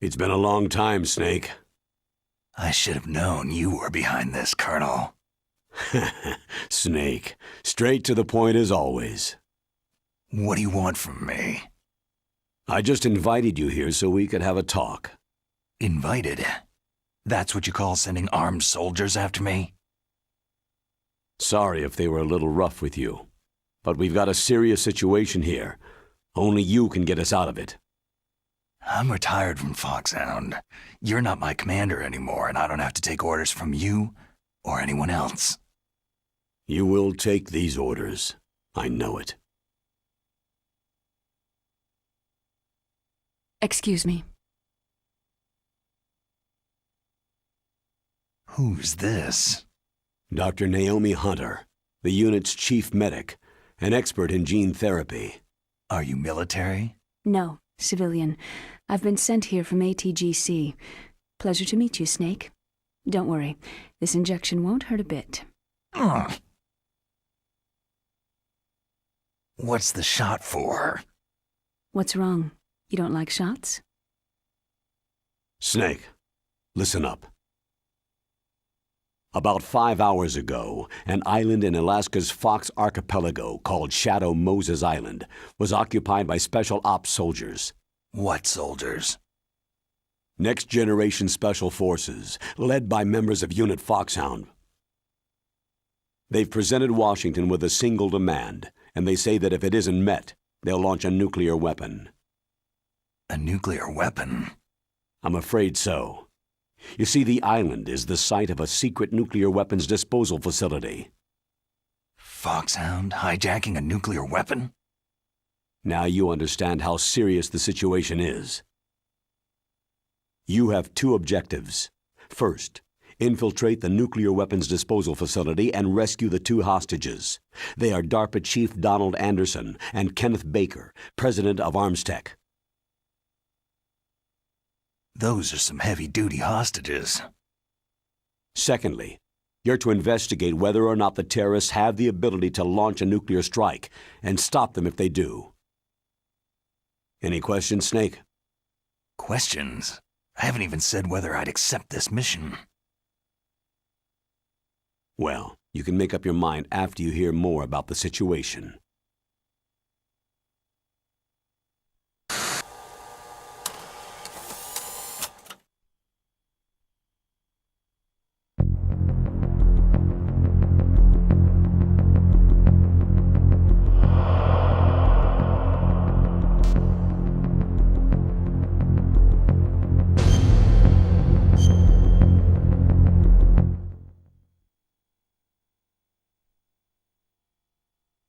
It's been a long time, Snake. I should have known you were behind this, Colonel. Snake, straight to the point as always. What do you want from me? I just invited you here so we could have a talk. Invited? That's what you call sending armed soldiers after me? Sorry if they were a little rough with you, but we've got a serious situation here. Only you can get us out of it. I'm retired from Foxhound. You're not my commander anymore, and I don't have to take orders from you or anyone else. You will take these orders. I know it. Excuse me. Who's this? Dr. Naomi Hunter, the unit's chief medic, an expert in gene therapy. Are you military? No, civilian. I've been sent here from ATGC. Pleasure to meet you, Snake. Don't worry, this injection won't hurt a bit. What's the shot for? What's wrong? You don't like shots? Snake, listen up. About 5 hours ago, an island in Alaska's Fox Archipelago called Shadow Moses Island was occupied by Special Ops soldiers. What soldiers? Next Generation Special Forces, led by members of Unit Foxhound. They've presented Washington with a single demand, and they say that if it isn't met, they'll launch a nuclear weapon. A nuclear weapon? I'm afraid so. You see, the island is the site of a secret nuclear weapons disposal facility. Foxhound hijacking a nuclear weapon? Now you understand how serious the situation is. You have two objectives. First, infiltrate the nuclear weapons disposal facility and rescue the two hostages. They are DARPA Chief Donald Anderson and Kenneth Baker, President of Armstech. Those are some heavy-duty hostages. Secondly, you're to investigate whether or not the terrorists have the ability to launch a nuclear strike and stop them if they do. Any questions, Snake? Questions? I haven't even said whether I'd accept this mission. Well, you can make up your mind after you hear more about the situation.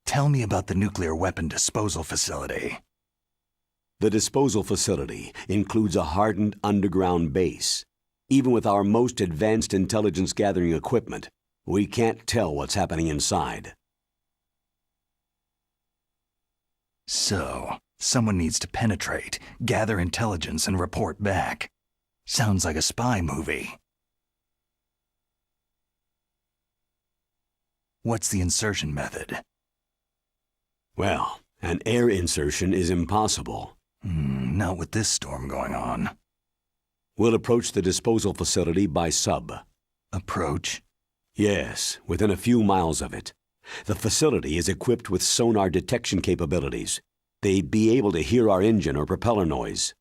Tell me about the nuclear weapon disposal facility. The disposal facility includes a hardened underground base. Even with our most advanced intelligence gathering equipment, we can't tell what's happening inside. So, someone needs to penetrate, gather intelligence, and report back. Sounds like a spy movie. What's the insertion method? Well, an air insertion is impossible. Not with this storm going on. We'll approach the disposal facility by sub. Approach? Yes, within a few miles of it. The facility is equipped with sonar detection capabilities. They'd be able to hear our engine or propeller noise.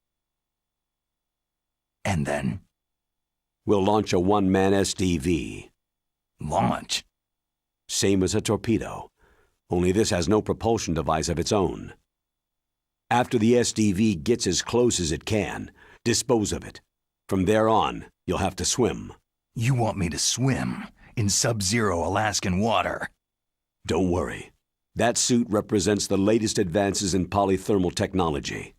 And then? We'll launch a one-man SDV. Launch? Same as a torpedo. Only this has no propulsion device of its own. After the SDV gets as close as it can, dispose of it. From there on, you'll have to swim. You want me to swim in sub-zero Alaskan water? Don't worry. That suit represents the latest advances in polythermal technology.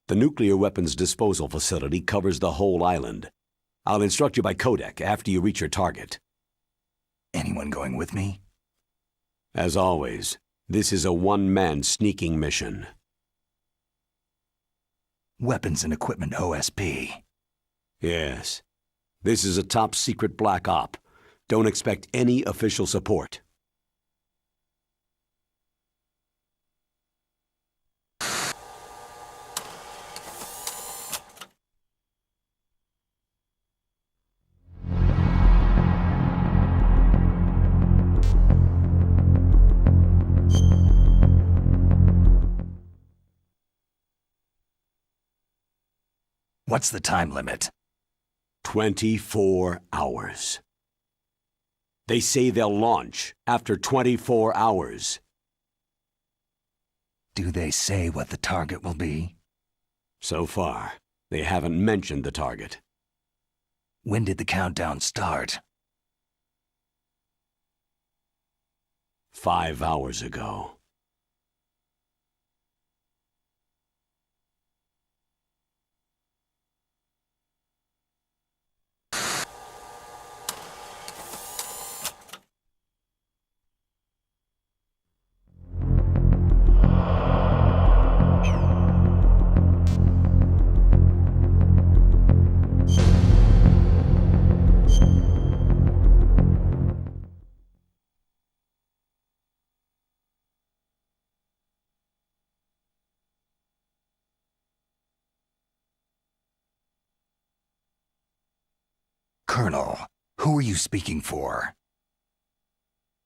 The nuclear weapons disposal facility covers the whole island. I'll instruct you by codec after you reach your target. Anyone going with me? As always, this is a one-man sneaking mission. Weapons and equipment OSP. Yes. This is a top-secret black op. Don't expect any official support. What's the time limit? 24 hours. They say they'll launch after 24 hours. Do they say what the target will be? So far, they haven't mentioned the target. When did the countdown start? 5 hours ago. Colonel, who are you speaking for?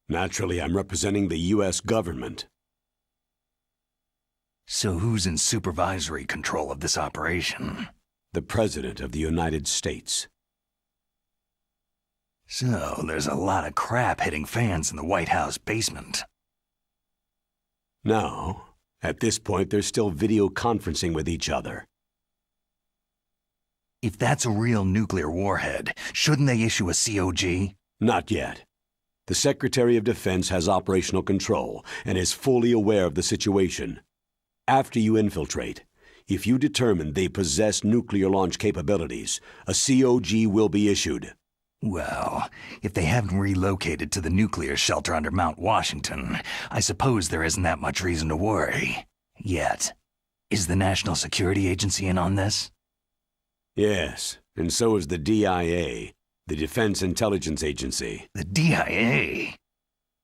Naturally, I'm representing the U.S. government. So who's in supervisory control of this operation? The President of the United States. So there's a lot of crap hitting fans in the White House basement. No. At this point, they're still video conferencing with each other. If that's a real nuclear warhead, shouldn't they issue a COG? Not yet. The Secretary of Defense has operational control and is fully aware of the situation. After you infiltrate, if you determine they possess nuclear launch capabilities, a COG will be issued. Well, if they haven't relocated to the nuclear shelter under Mount Washington, I suppose there isn't that much reason to worry. Yet. Is the National Security Agency in on this? Yes, and so is the DIA, the Defense Intelligence Agency. The DIA?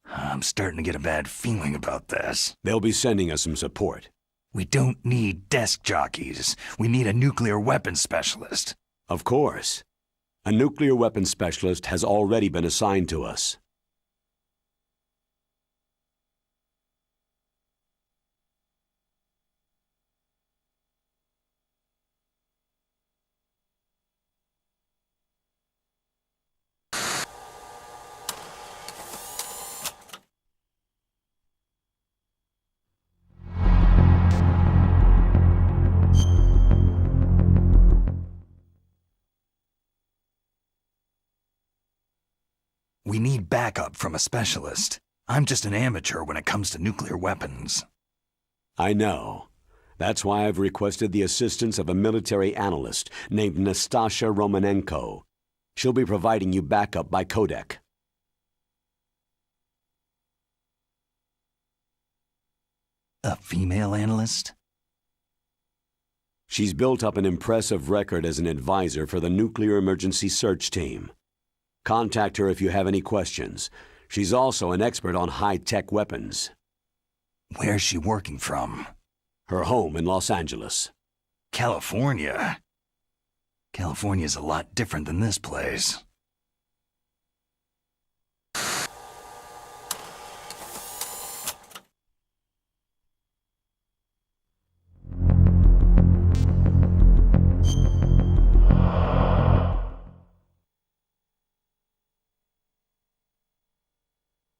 I'm starting to get a bad feeling about this. They'll be sending us some support. We don't need desk jockeys. We need a nuclear weapons specialist. Of course. A nuclear weapons specialist has already been assigned to us. We need backup from a specialist. I'm just an amateur when it comes to nuclear weapons. I know. That's why I've requested the assistance of a military analyst named Nastasha Romanenko. She'll be providing you backup by codec. A female analyst? She's built up an impressive record as an advisor for the Nuclear Emergency Search Team. Contact her if you have any questions. She's also an expert on high-tech weapons. Where's she working from? Her home in Los Angeles. California? California's a lot different than this place.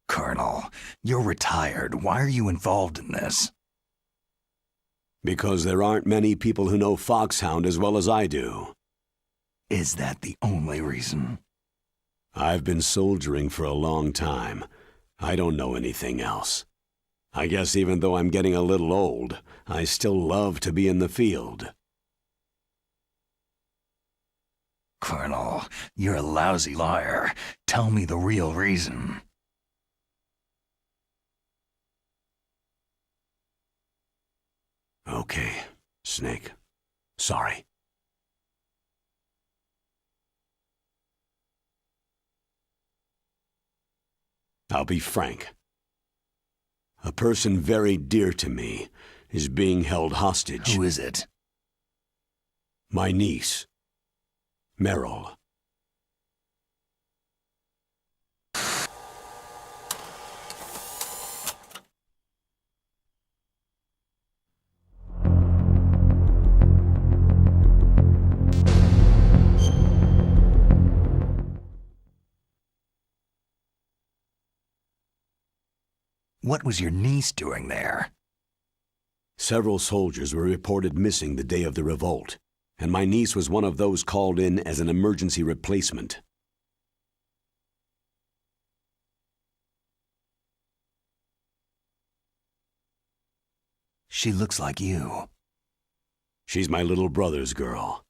Colonel, you're retired. Why are you involved in this? Because there aren't many people who know Foxhound as well as I do. Is that the only reason? I've been soldiering for a long time. I don't know anything else. I guess even though I'm getting a little old, I still love to be in the field. Colonel, you're a lousy liar. Tell me the real reason. Okay, Snake. Sorry. I'll be frank. A person very dear to me is being held hostage. Who is it? My niece, Meryl. What was your niece doing there? Several soldiers were reported missing the day of the revolt, and my niece was one of those called in as an emergency replacement. She looks like you. She's my little brother's girl.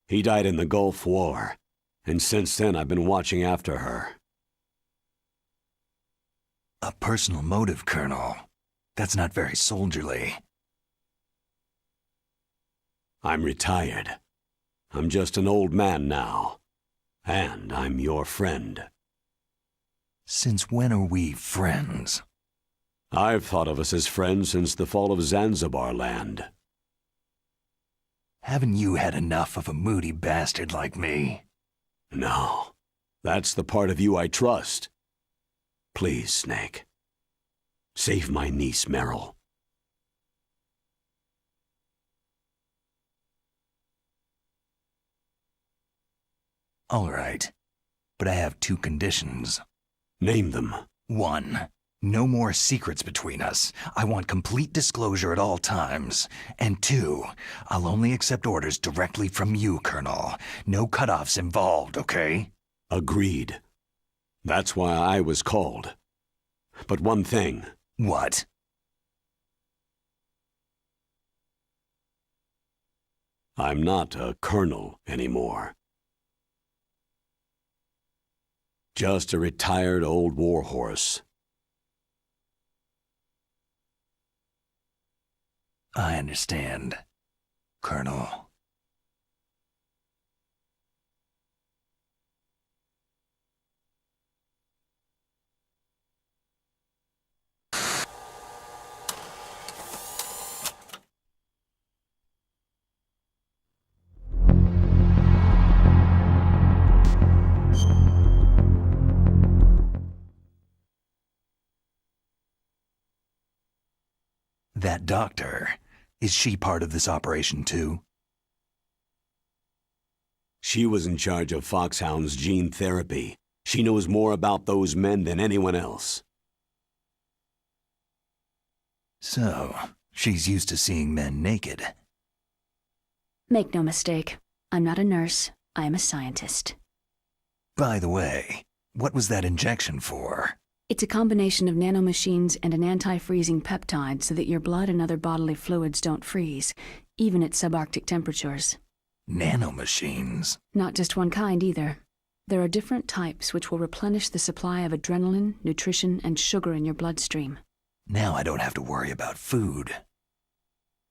He died in the Gulf War, and since then I've been watching after her. A personal motive, Colonel. That's not very soldierly. I'm retired. I'm just an old man now. And I'm your friend. Since when are we friends? I've thought of us as friends since the fall of Zanzibar land. Haven't you had enough of a moody bastard like me? No. That's the part of you I trust. Please, Snake. Save my niece, Meryl. All right. But I have 2 conditions. Name them. 1. No more secrets between us. I want complete disclosure at all times. And 2, I'll only accept orders directly from you, Colonel. No cutoffs involved, okay? Agreed. That's why I was called. But one thing. What? I'm not a colonel anymore. Just a retired old warhorse. I understand, Colonel. That doctor, is she part of this operation too? She was in charge of Foxhound's gene therapy. She knows more about those men than anyone else. So, she's used to seeing men naked. Make no mistake, I'm not a nurse, I am a scientist. By the way, what was that injection for? It's a combination of nanomachines and an anti-freezing peptide so that your blood and other bodily fluids don't freeze, even at subarctic temperatures. Nanomachines? Not just one kind either. There are different types which will replenish the supply of adrenaline, nutrition, and sugar in your bloodstream. Now I don't have to worry about food.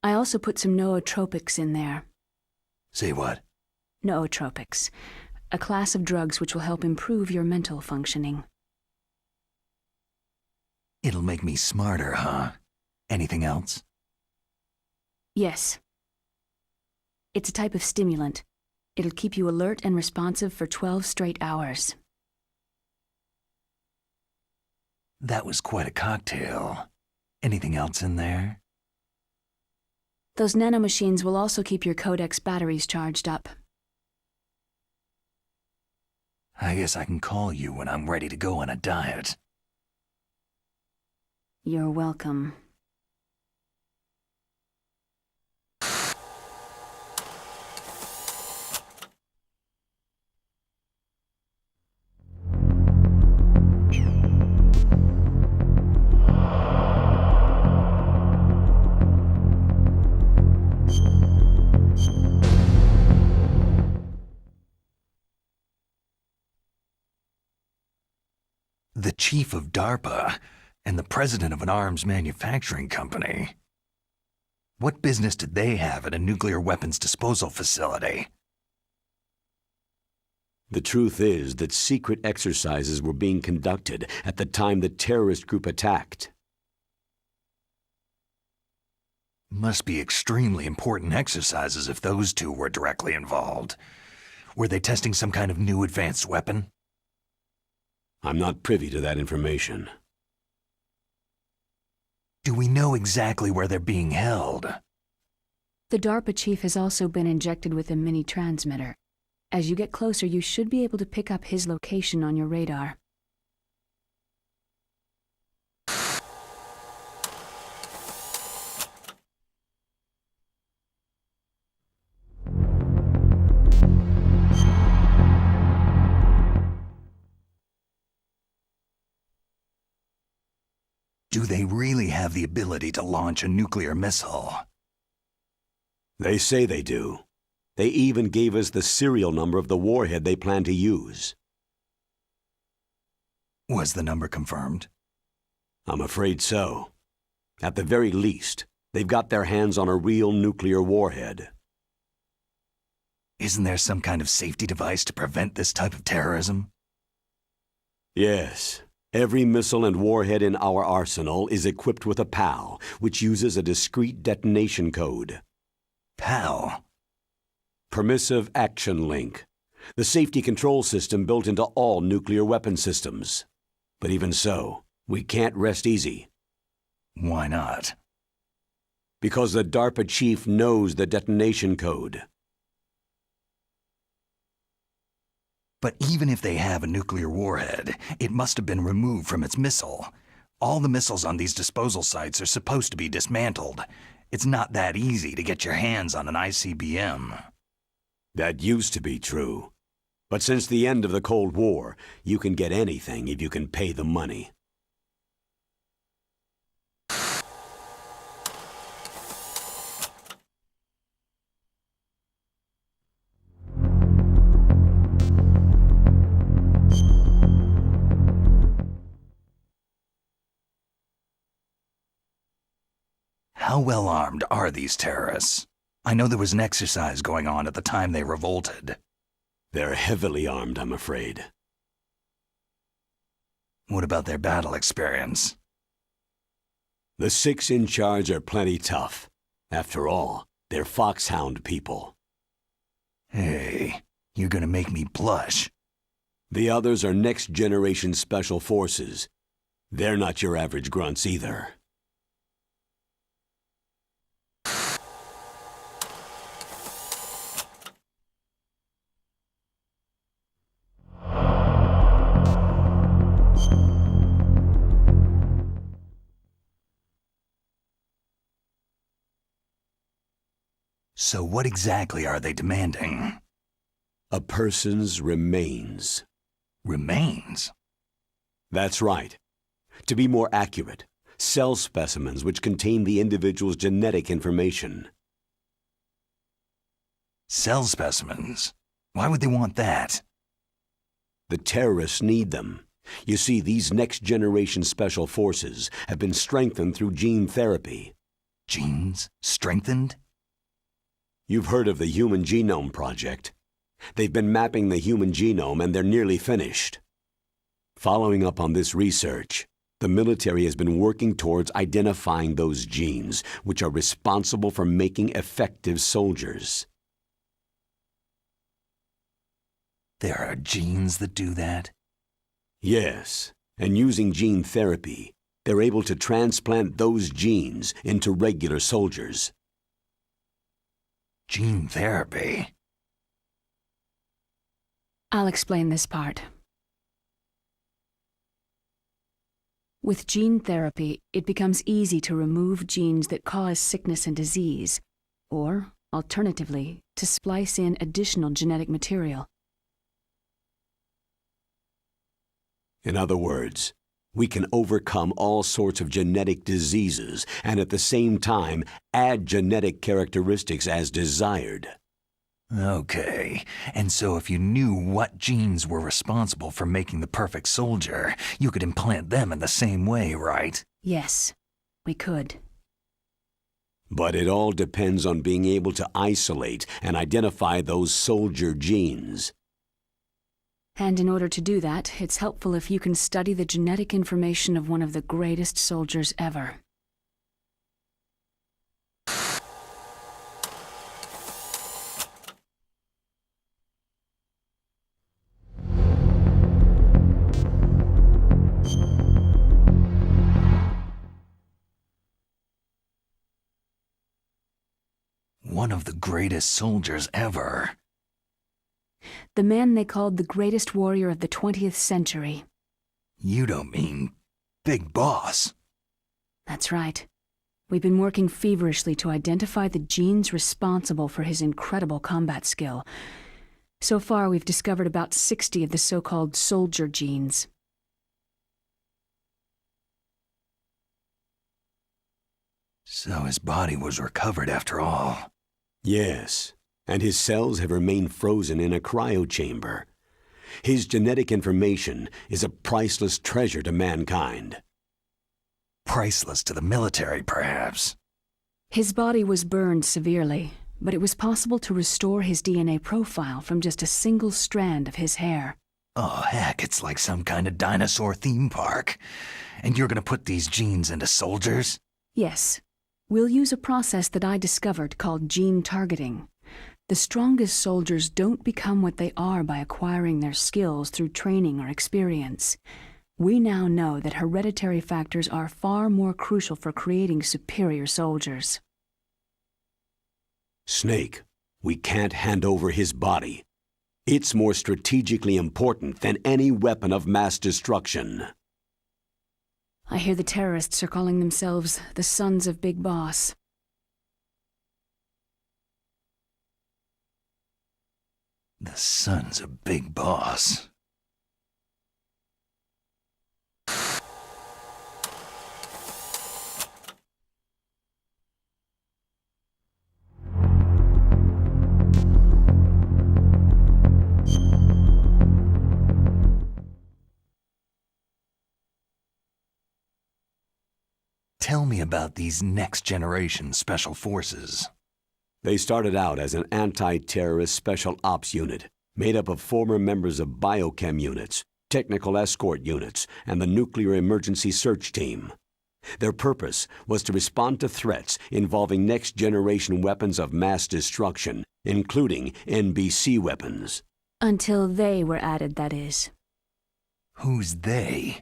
I also put some nootropics in there. Say what? Nootropics, a class of drugs which will help improve your mental functioning. It'll make me smarter, huh? Anything else? Yes. It's a type of stimulant. It'll keep you alert and responsive for 12 straight hours. That was quite a cocktail. Anything else in there? Those nanomachines will also keep your Codex batteries charged up. I guess I can call you when I'm ready to go on a diet. You're welcome. The chief of DARPA and the president of an arms manufacturing company. What business did they have at a nuclear weapons disposal facility? The truth is that secret exercises were being conducted at the time the terrorist group attacked. Must be extremely important exercises if those two were directly involved. Were they testing some kind of new advanced weapon? I'm not privy to that information. Do we know exactly where they're being held? The DARPA chief has also been injected with a mini-transmitter. As you get closer, you should be able to pick up his location on your radar. Do they really have the ability to launch a nuclear missile? They say they do. They even gave us the serial number of the warhead they plan to use. Was the number confirmed? I'm afraid so. At the very least, they've got their hands on a real nuclear warhead. Isn't there some kind of safety device to prevent this type of terrorism? Yes. Every missile and warhead in our arsenal is equipped with a PAL, which uses a discrete detonation code. PAL? Permissive Action Link. The safety control system built into all nuclear weapon systems. But even so, we can't rest easy. Why not? Because the DARPA chief knows the detonation code. But even if they have a nuclear warhead, it must have been removed from its missile. All the missiles on these disposal sites are supposed to be dismantled. It's not that easy to get your hands on an ICBM. That used to be true. But since the end of the Cold War, you can get anything if you can pay the money. How well armed are these terrorists? I know there was an exercise going on at the time they revolted. They're heavily armed, I'm afraid. What about their battle experience? The 6 in charge are plenty tough. After all, they're foxhound people. Hey, you're gonna make me blush. The others are next-generation special forces. They're not your average grunts either. So what exactly are they demanding? A person's remains. Remains? That's right. To be more accurate, cell specimens which contain the individual's genetic information. Cell specimens? Why would they want that? The terrorists need them. You see, these next-generation special forces have been strengthened through gene therapy. Genes? Strengthened? You've heard of the Human Genome Project. They've been mapping the human genome and they're nearly finished. Following up on this research, the military has been working towards identifying those genes which are responsible for making effective soldiers. There are genes that do that? Yes, and using gene therapy, they're able to transplant those genes into regular soldiers. Gene therapy? I'll explain this part. With gene therapy, it becomes easy to remove genes that cause sickness and disease, or, alternatively, to splice in additional genetic material. In other words, we can overcome all sorts of genetic diseases and at the same time add genetic characteristics as desired. Okay, and so if you knew what genes were responsible for making the perfect soldier, you could implant them in the same way, right? Yes, we could. But it all depends on being able to isolate and identify those soldier genes. And in order to do that, it's helpful if you can study the genetic information of one of the greatest soldiers ever. One of the greatest soldiers ever. The man they called the greatest warrior of the 20th century. You don't mean Big Boss? That's right. We've been working feverishly to identify the genes responsible for his incredible combat skill. So far, we've discovered about 60 of the so-called soldier genes. So his body was recovered after all. Yes, and his cells have remained frozen in a cryochamber. His genetic information is a priceless treasure to mankind. Priceless to the military, perhaps. His body was burned severely, but it was possible to restore his DNA profile from just a single strand of his hair. Oh, heck, it's like some kind of dinosaur theme park. And you're gonna put these genes into soldiers? Yes. We'll use a process that I discovered called gene targeting. The strongest soldiers don't become what they are by acquiring their skills through training or experience. We now know that hereditary factors are far more crucial for creating superior soldiers. Snake, we can't hand over his body. It's more strategically important than any weapon of mass destruction. I hear the terrorists are calling themselves the Sons of Big Boss. The Sons of Big Boss. Tell me about these next-generation special forces. They started out as an anti-terrorist special ops unit, made up of former members of biochem units, technical escort units, and the nuclear emergency search team. Their purpose was to respond to threats involving next-generation weapons of mass destruction, including NBC weapons. Until they were added, that is. Who's they?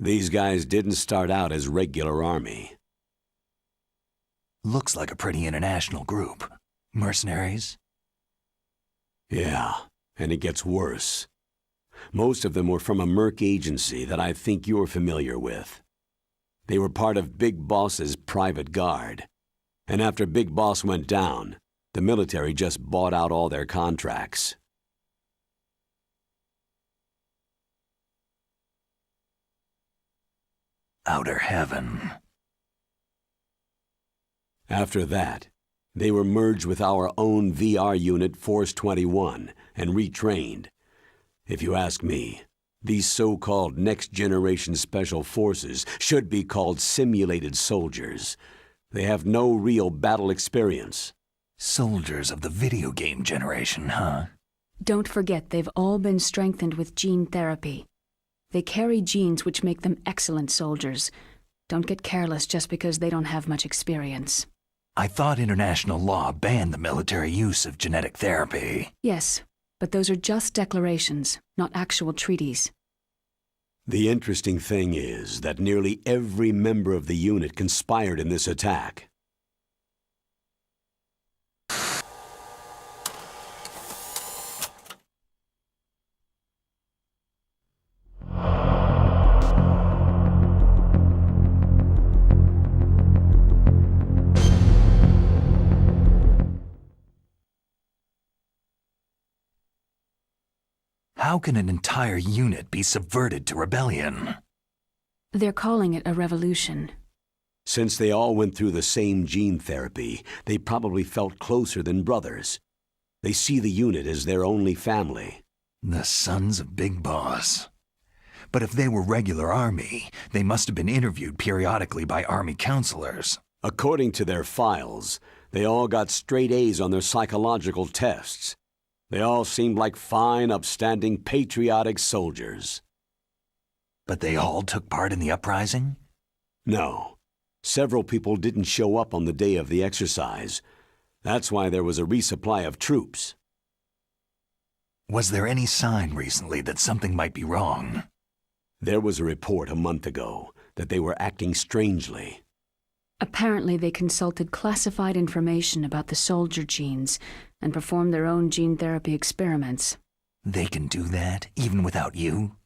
These guys didn't start out as regular army. Looks like a pretty international group. Mercenaries? Yeah, and it gets worse. Most of them were from a merc agency that I think you're familiar with. They were part of Big Boss's private guard. And after Big Boss went down, the military just bought out all their contracts. Outer heaven. After that, they were merged with our own VR unit Force 21 and retrained. If you ask me, these so-called next-generation special forces should be called simulated soldiers. They have no real battle experience. Soldiers of the video game generation, huh? Don't forget they've all been strengthened with gene therapy. They carry genes which make them excellent soldiers. Don't get careless just because they don't have much experience. I thought international law banned the military use of genetic therapy. Yes, but those are just declarations, not actual treaties. The interesting thing is that nearly every member of the unit conspired in this attack. How can an entire unit be subverted to rebellion? They're calling it a revolution. Since they all went through the same gene therapy, they probably felt closer than brothers. They see the unit as their only family. The Sons of Big Boss. But if they were regular army, they must have been interviewed periodically by army counselors. According to their files, they all got straight A's on their psychological tests. They all seemed like fine, upstanding, patriotic soldiers. But they all took part in the uprising? No. Several people didn't show up on the day of the exercise. That's why there was a resupply of troops. Was there any sign recently that something might be wrong? There was a report a month ago that they were acting strangely. Apparently they consulted classified information about the soldier genes and performed their own gene therapy experiments. They can do that, even without you?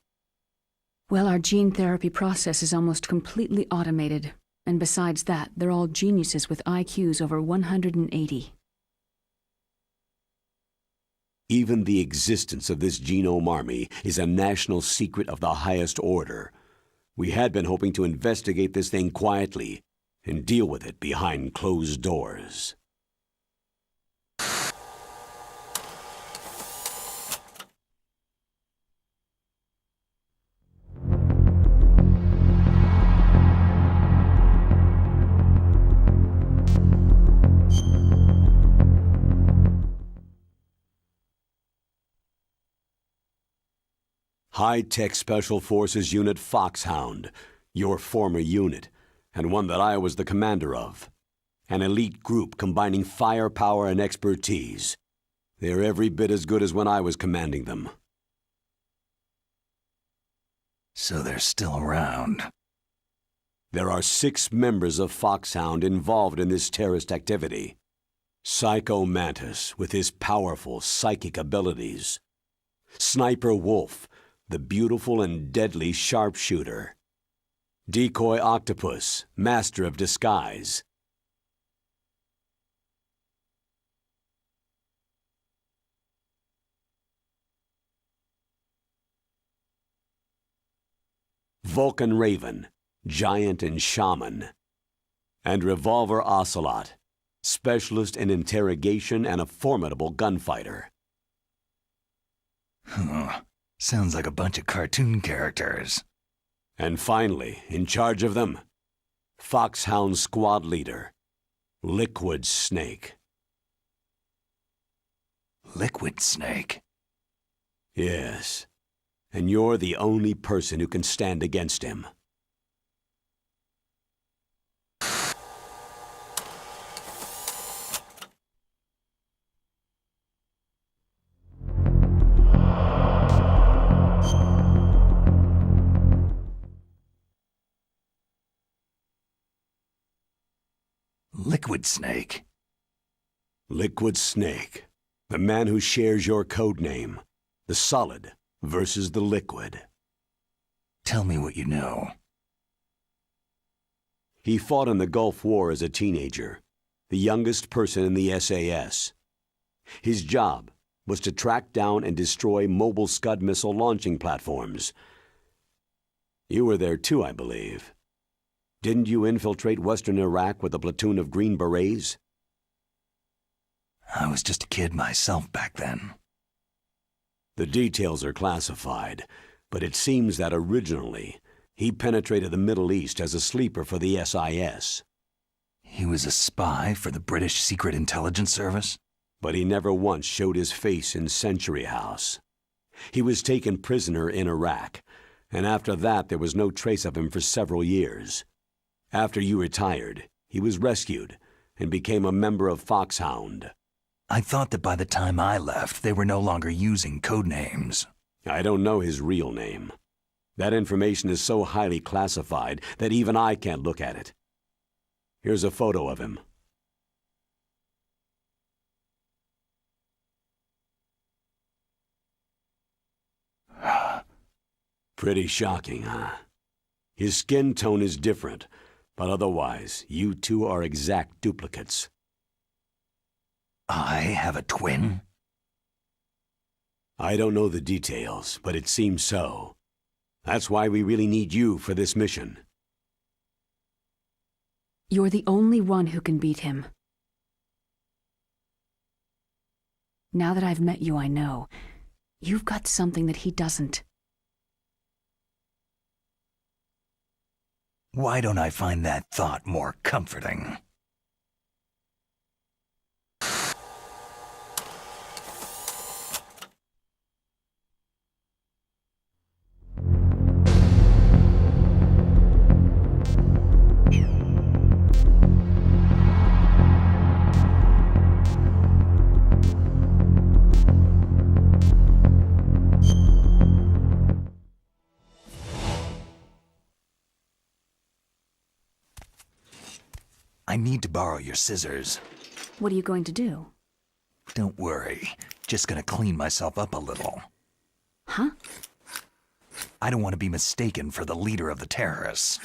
Well, our gene therapy process is almost completely automated, and besides that, they're all geniuses with IQs over 180. Even the existence of this genome army is a national secret of the highest order. We had been hoping to investigate this thing quietly and deal with it behind closed doors. High-Tech Special Forces Unit Foxhound, your former unit, and one that I was the commander of. An elite group combining firepower and expertise. They're every bit as good as when I was commanding them. So they're still around. There are 6 members of Foxhound involved in this terrorist activity. Psycho Mantis, with his powerful psychic abilities. Sniper Wolf, the beautiful and deadly sharpshooter. Decoy Octopus, master of disguise. Vulcan Raven, giant and shaman. And Revolver Ocelot, specialist in interrogation and a formidable gunfighter. Sounds like a bunch of cartoon characters. And finally, in charge of them, Foxhound Squad Leader, Liquid Snake. Liquid Snake? Yes, and you're the only person who can stand against him. Liquid Snake? Liquid Snake, the man who shares your code name, the solid versus the liquid. Tell me what you know. He fought in the Gulf War as a teenager, the youngest person in the SAS. His job was to track down and destroy mobile Scud missile launching platforms. You were there too, I believe. Didn't you infiltrate Western Iraq with a platoon of Green Berets? I was just a kid myself back then. The details are classified, but it seems that originally he penetrated the Middle East as a sleeper for the SIS. He was a spy for the British Secret Intelligence Service? But he never once showed his face in Century House. He was taken prisoner in Iraq, and after that there was no trace of him for several years. After you retired, he was rescued and became a member of Foxhound. I thought that by the time I left, they were no longer using code names. I don't know his real name. That information is so highly classified that even I can't look at it. Here's a photo of him. Pretty shocking, huh? His skin tone is different, but otherwise, you two are exact duplicates. I have a twin? I don't know the details, but it seems so. That's why we really need you for this mission. You're the only one who can beat him. Now that I've met you, I know. You've got something that he doesn't. Why don't I find that thought more comforting? I need to borrow your scissors. What are you going to do? Don't worry. Just gonna clean myself up a little. Huh? I don't want to be mistaken for the leader of the terrorists.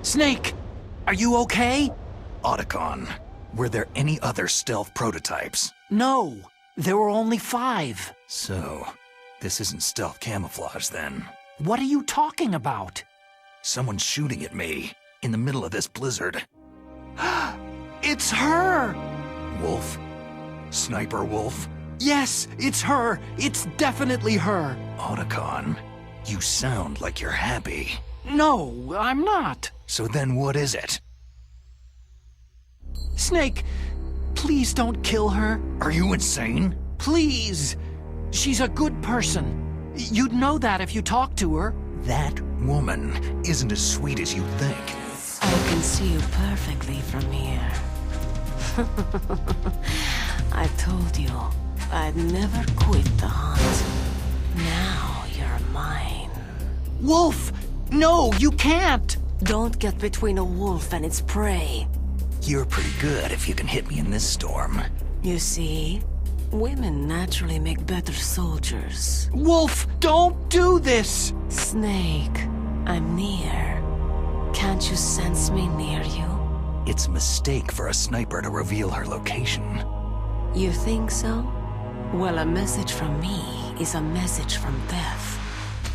Snake, are you okay? Otacon, were there any other stealth prototypes? No, there were only 5. So, this isn't stealth camouflage then. What are you talking about? Someone's shooting at me, in the middle of this blizzard. It's her! Wolf? Sniper Wolf? Yes, it's her. It's definitely her. Otacon, you sound like you're happy. No, I'm not. So then what is it? Snake, please don't kill her. Are you insane? Please. She's a good person. You'd know that if you talked to her. That woman isn't as sweet as you think. I can see you perfectly from here. I told you I'd never quit the hunt. Now you're mine. Wolf! No, you can't! Don't get between a wolf and its prey. You're pretty good if you can hit me in this storm. You see, women naturally make better soldiers. Wolf, don't do this! Snake, I'm near. Can't you sense me near you? It's a mistake for a sniper to reveal her location. You think so? Well, a message from me is a message from death.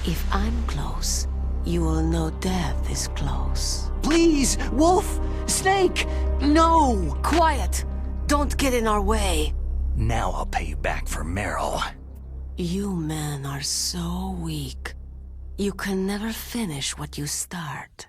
If I'm close, you will know death is close. Please, Wolf! Snake! No! Quiet! Don't get in our way. Now I'll pay you back for Meryl. You men are so weak. You can never finish what you start.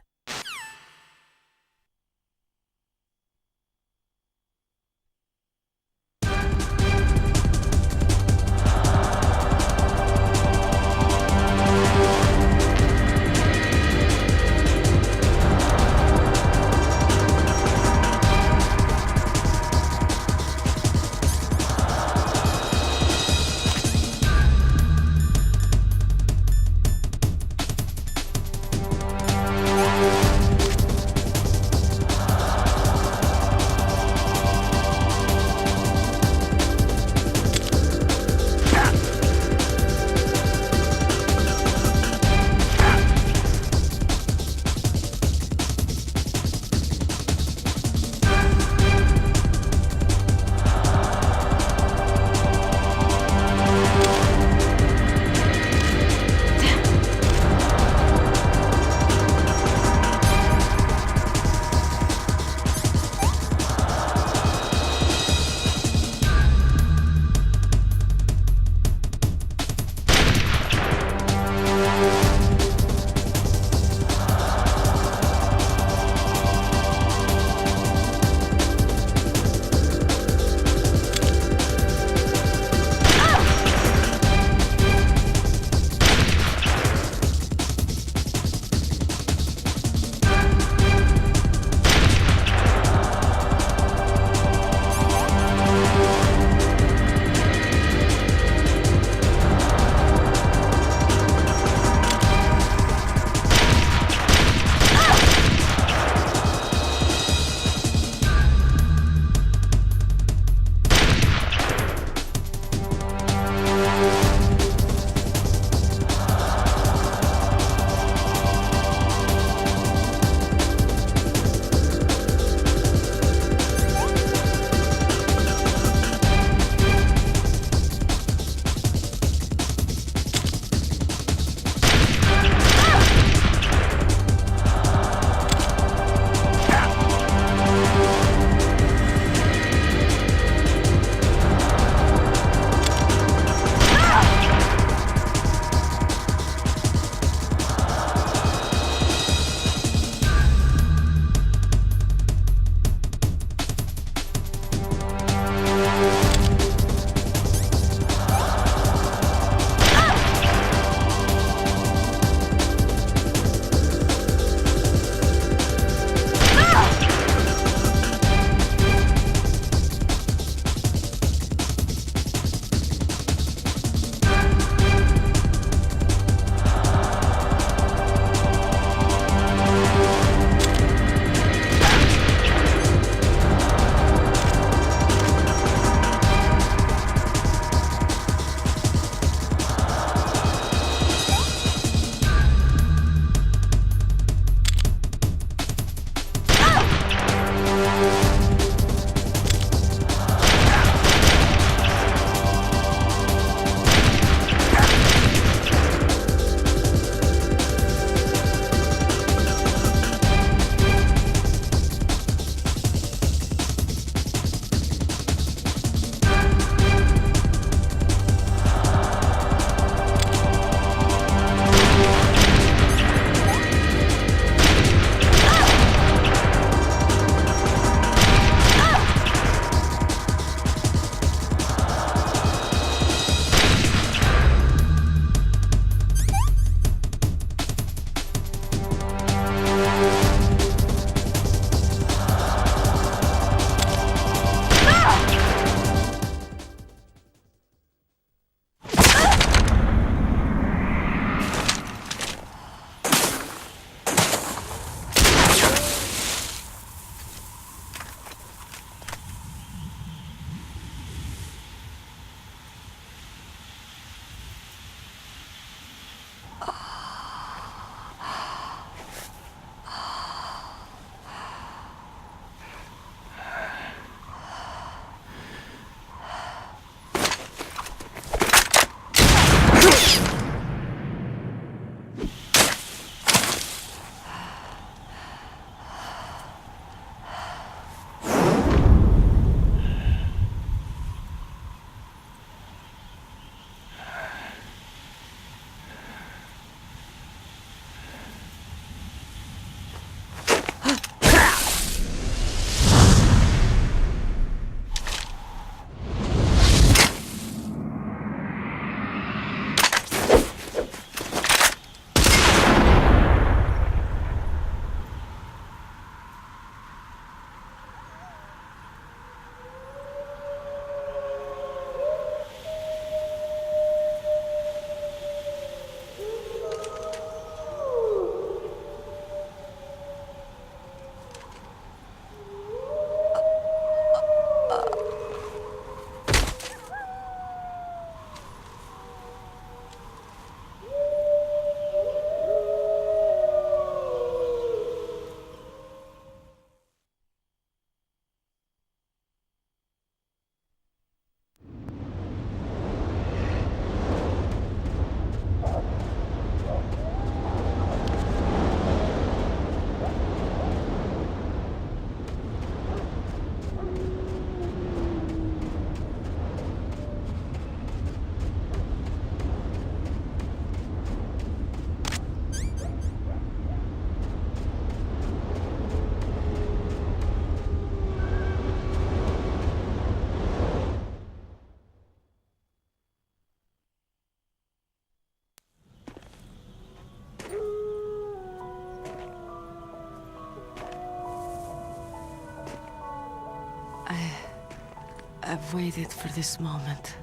I've waited for this moment.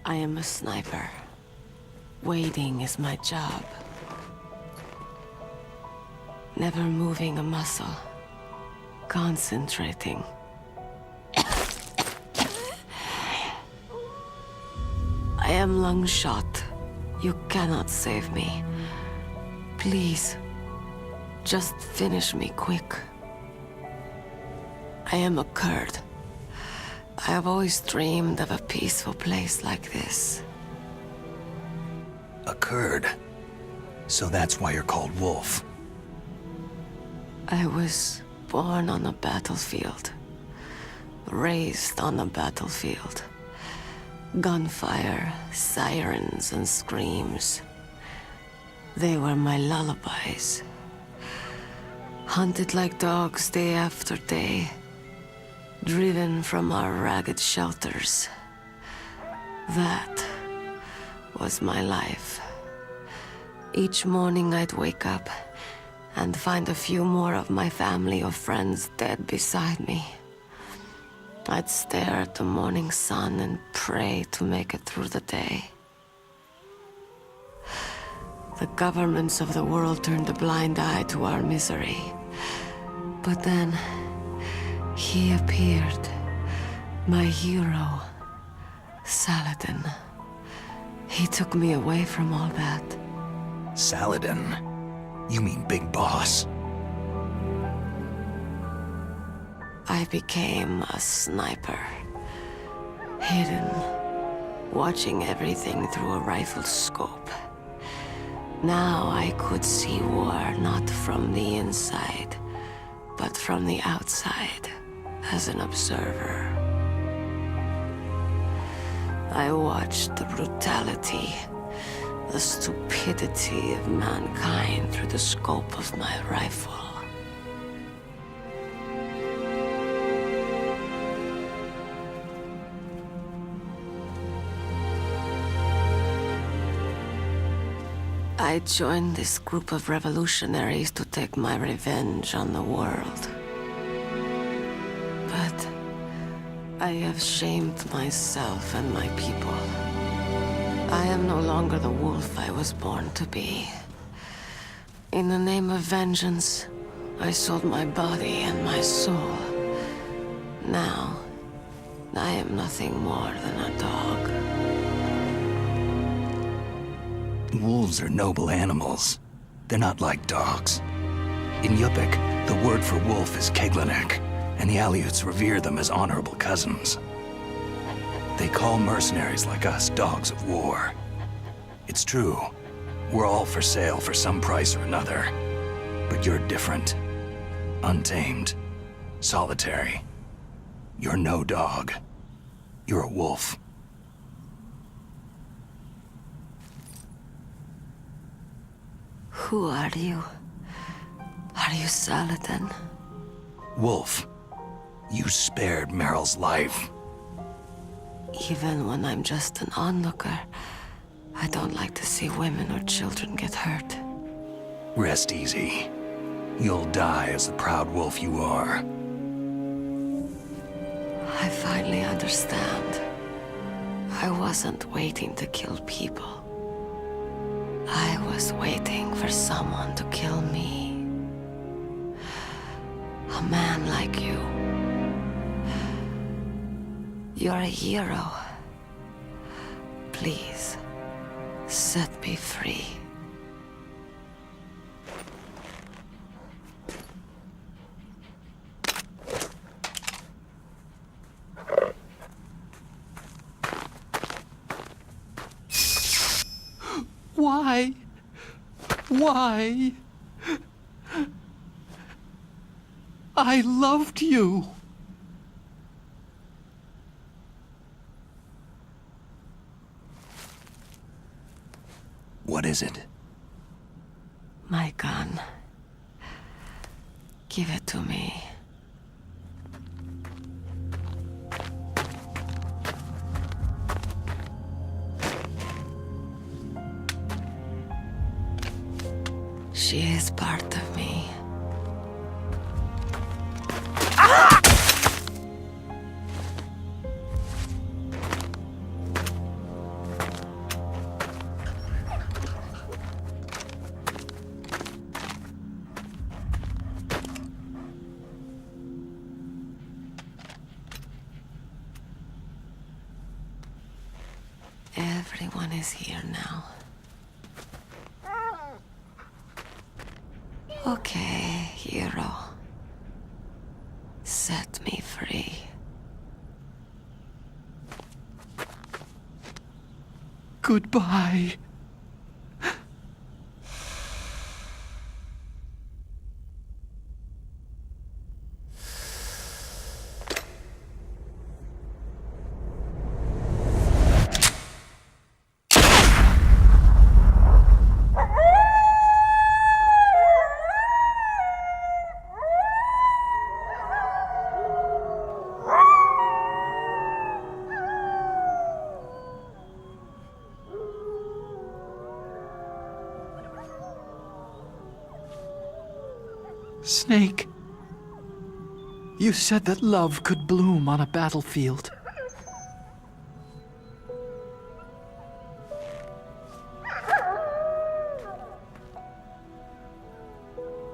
I am a sniper. Waiting is my job. Never moving a muscle. Concentrating. I am long shot. You cannot save me. Please, just finish me quick. I am a Kurd. I have always dreamed of a peaceful place like this. A Kurd? So that's why you're called Wolf. I was born on a battlefield. Raised on a battlefield. Gunfire, sirens, and screams. They were my lullabies. Hunted like dogs day after day. Driven from our ragged shelters. That was my life. Each morning I'd wake up and find a few more of my family or friends dead beside me. I'd stare at the morning sun and pray to make it through the day. The governments of the world turned a blind eye to our misery. But then, he appeared. My hero, Saladin. He took me away from all that. Saladin? You mean Big Boss? I became a sniper. Hidden, watching everything through a rifle's scope. Now I could see war not from the inside, but from the outside, as an observer. I watched the brutality, the stupidity of mankind through the scope of my rifle. I joined this group of revolutionaries to take my revenge on the world. But I have shamed myself and my people. I am no longer the wolf I was born to be. In the name of vengeance, I sold my body and my soul. Now, I am nothing more than a dog. Wolves are noble animals. They're not like dogs. In Yupik, the word for wolf is Keglanek, and the Aleuts revere them as honorable cousins. They call mercenaries like us dogs of war. It's true. We're all for sale for some price or another. But you're different. Untamed. Solitary. You're no dog. You're a wolf. Who are you? Are you Saladin? Wolf. You spared Meryl's life. Even when I'm just an onlooker, I don't like to see women or children get hurt. Rest easy. You'll die as the proud wolf you are. I finally understand. I wasn't waiting to kill people. I was waiting for someone to kill me. A man like you. You're a hero. Please, set me free. Why? Why? I loved you. What is it? My gun. Give it to me. She is part of me. Everyone is here now. Okay, hero. Set me free. Goodbye. Snake, you said that love could bloom on a battlefield.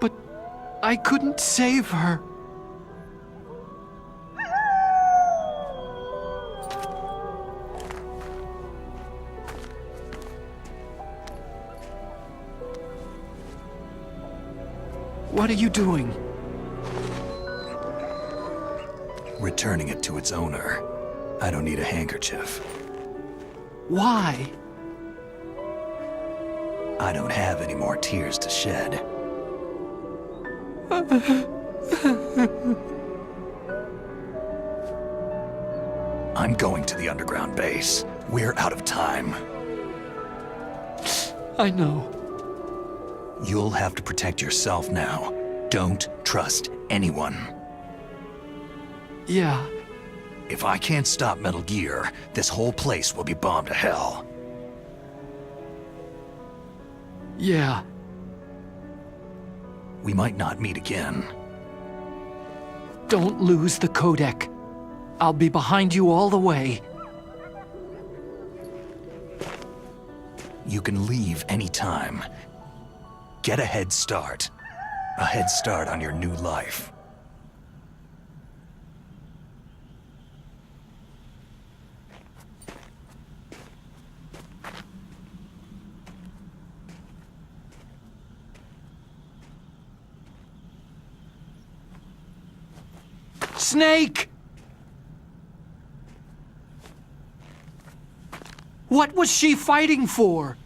But I couldn't save her. What are you doing? Returning it to its owner. I don't need a handkerchief. Why? I don't have any more tears to shed. I'm going to the underground base. We're out of time. I know. You'll have to protect yourself now. Don't trust anyone. Yeah. If I can't stop Metal Gear, this whole place will be bombed to hell. Yeah. We might not meet again. Don't lose the codec. I'll be behind you all the way. You can leave anytime. Get a head start. A head start on your new life. Snake! What was she fighting for?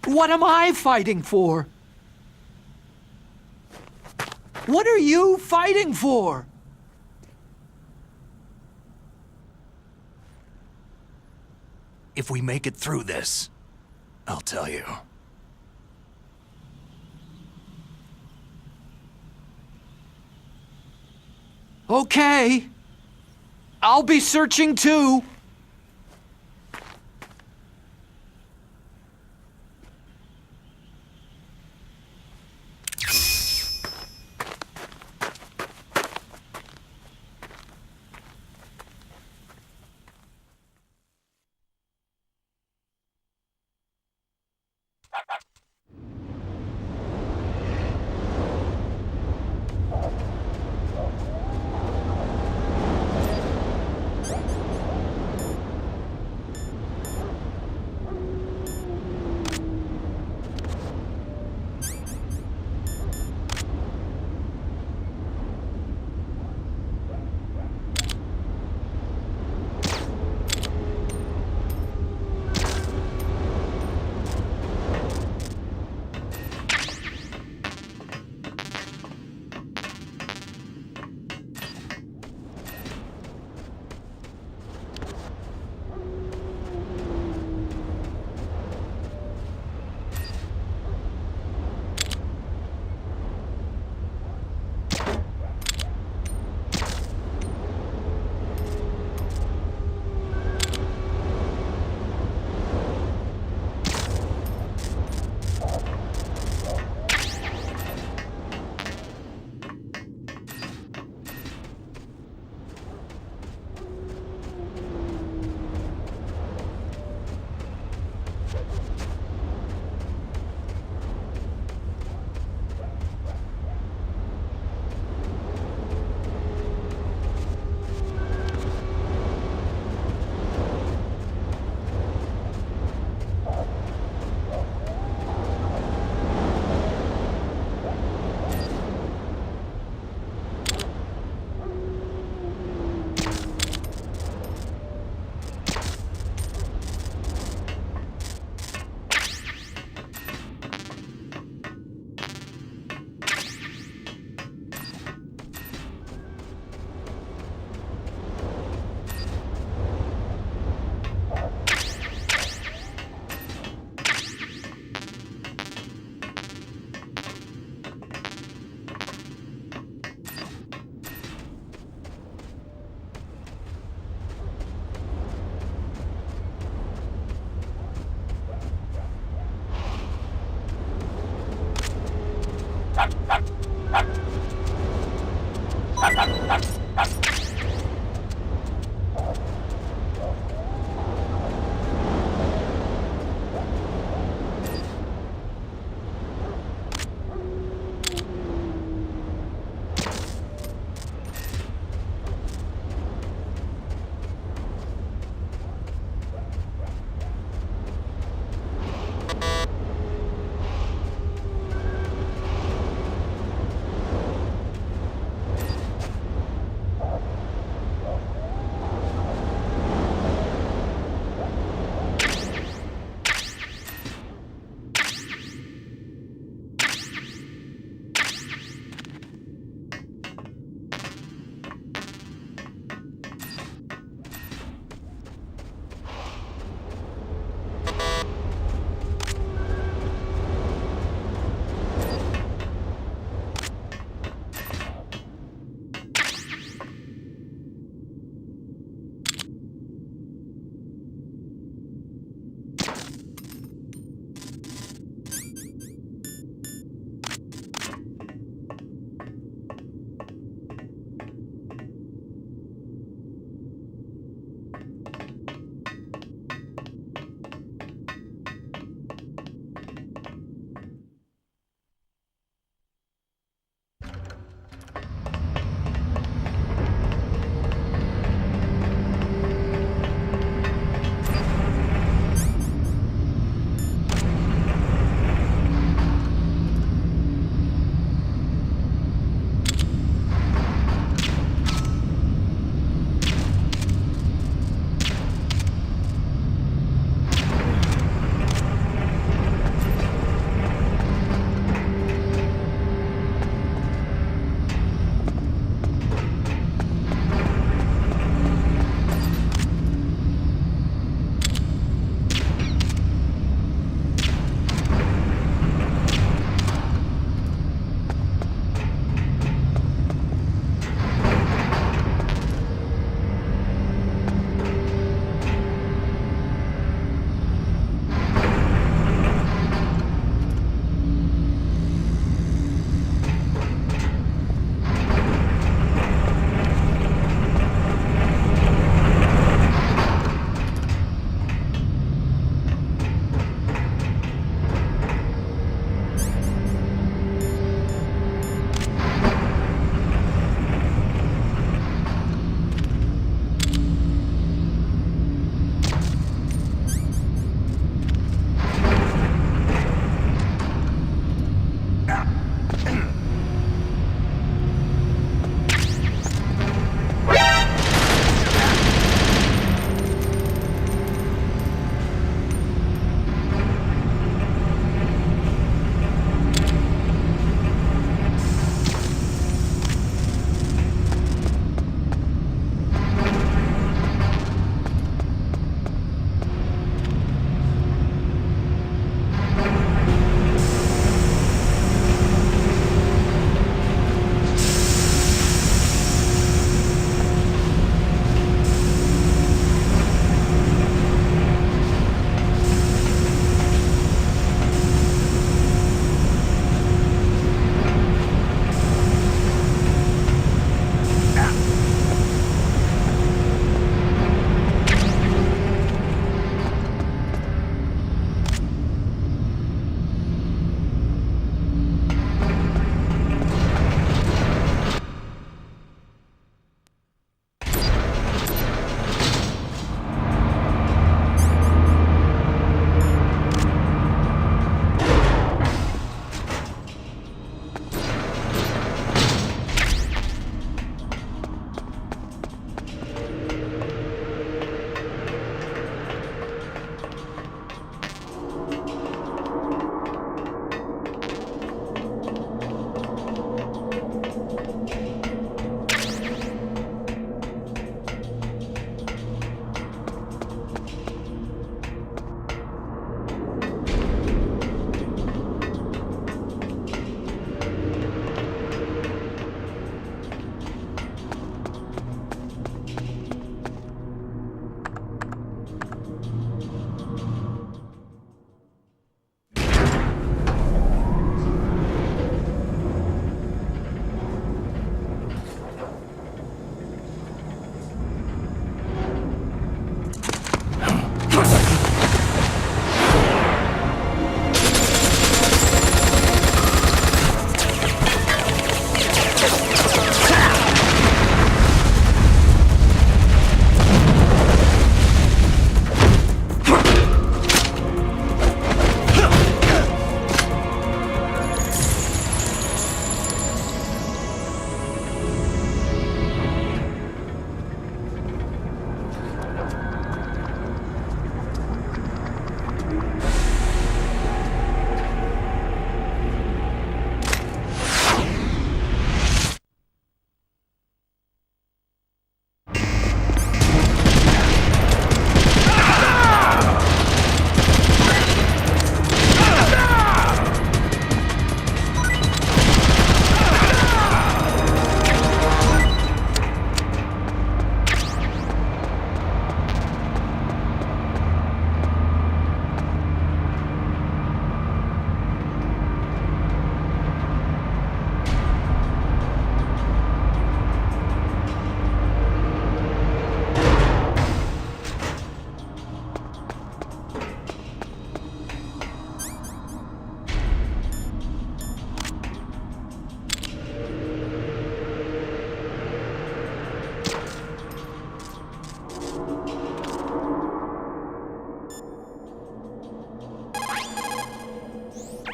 What am I fighting for? What are you fighting for? If we make it through this, I'll tell you. Okay. I'll be searching too.